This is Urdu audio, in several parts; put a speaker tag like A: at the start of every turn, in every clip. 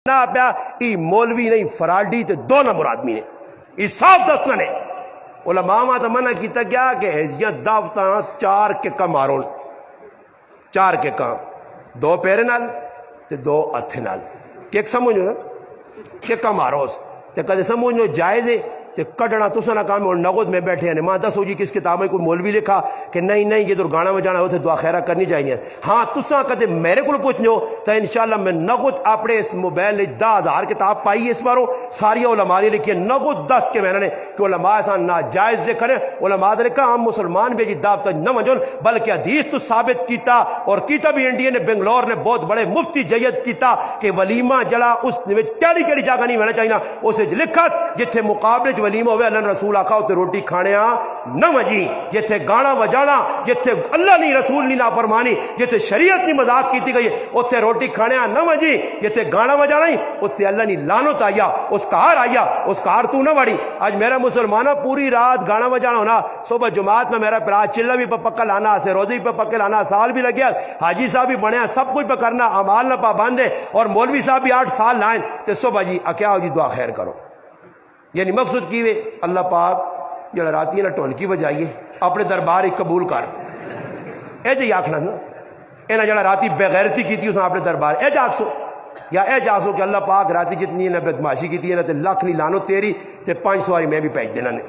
A: نہ پیا ای مولوی نہیں فراڈی تے دو نہ مرادمی نے ای صاف دسنا نے علماء ما تو منع کیتا گیا کہ ہجیاں دعوتاں چار کے کم مارون چار کے کام دو پیرے نال تے دو ہتھے نال کہ سمجھو نا کہ کم ماروس تے کدے سمجھو جائز ہے تے کڈنا تساں نہ کام اور نغد میں بیٹھے ہیں ماں دسو جی کس کتاب میں کوئی مولوی لکھا کہ نہیں یہ تو گانا بجانا ہوتے دعا خیرہ کرنی چاہیے ہاں تساں کدے میرے کو پوچھنو تو انشاءاللہ میں نغد اپنے اس موبائل 10,000 کتاب پائی اس باروں ساری علماء نے لکھی ہے نغد 10 کے میں نے کہ علماء ایسا ناجائز لکھنے علماء نے کہا ہم مسلمان بھی جی دعوت نہ منجون بلکہ حدیث تو ثابت کیتا اور کیتا بھی انڈیا نے بنگلور نے بہت بڑے مفتی جید کیتا کہ ولیمہ جڑا اس کیڑی جگہ نہیں ہونا چاہیے اسے لکھا جتھے مقابلے ولیمہ ہوئے اللہ رسول آکھا ہوتے روٹی کھانے نہ مجی جتھے گانا بجانا جتھے اللہ نہیں رسول نہیں نافرمانی جتھے شریعت نہیں مذاق کیتی گئی اتھے روٹی کھانے نہ مجی جتھے گانا بجانا ہی اتھے اللہ نہیں لعنت آیا اس کار آیا اس کار تو نہ وڑی آج میرا مسلمانہ پوری رات گانا بجانا ہونا صبح جماعت میں میرا پرا چلہ بھی پکا لانا سے روزی پہ پکے لانا سال بھی لگیا حاجی صاحب بھی بنیا سب کچھ پہ کرنا اعمال نہ پابندے اور مولوی صاحب بھی 8 سال لائیں تے صبح جی کیا ہو جی دعا خیر کرو یعنی مقصد کی وے اللہ پاک جڑا راتی ہے نا ٹولکی بجائیے اپنے دربار ایک قبول کر اے جی آکھنا نا اے نا جڑا راتی بغیرتی کی تھی اس نے اپنے دربار اے جا سو یا اے جا سو کہ اللہ پاک راتی جتنی ہے نا بدماشی کی تھی نا تے لاکھ نہیں لانو تیری تے 5 سواری میں بھی پیج دینا نے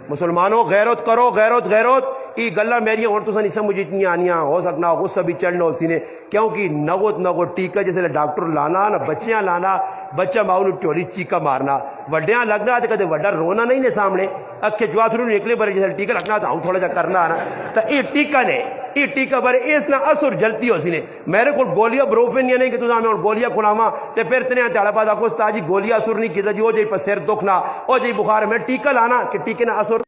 A: مسلمانوں غیرت کرو غیرت ای گلا میری اور تو نہیں سمجھ اتنی آنیاں ہو سکنا غصہ بھی چڑھنا اسی نے کیونکہ نغت ٹیکا جیسے ڈاکٹر لانا نہ بچیاں لانا بچہ ماؤ نے ٹولی چیکا مارنا وڈیاں لگنا تو کدے وڈا رونا نہیں نے سامنے اکھے جواتھرو نکلے بڑے جیسے ٹیکا لگنا تو ہوں تھوڑا جا کرنا آنا تو یہ ٹیکا نے یہ ٹیکا بڑے اس نہ اثر جلتی ہو سی نے میرے کو گولیاں بروفن یا نہیں کہ تو میں گولیاں کھلاواں تے پھر تنے تیڑا بعد آکو تاجی گولیاں اثر نہیں کیتا جی ہو جائی پر سر دکھنا ہو جائی بخار میں ٹیکا لانا کہ ٹیکے نہ اثر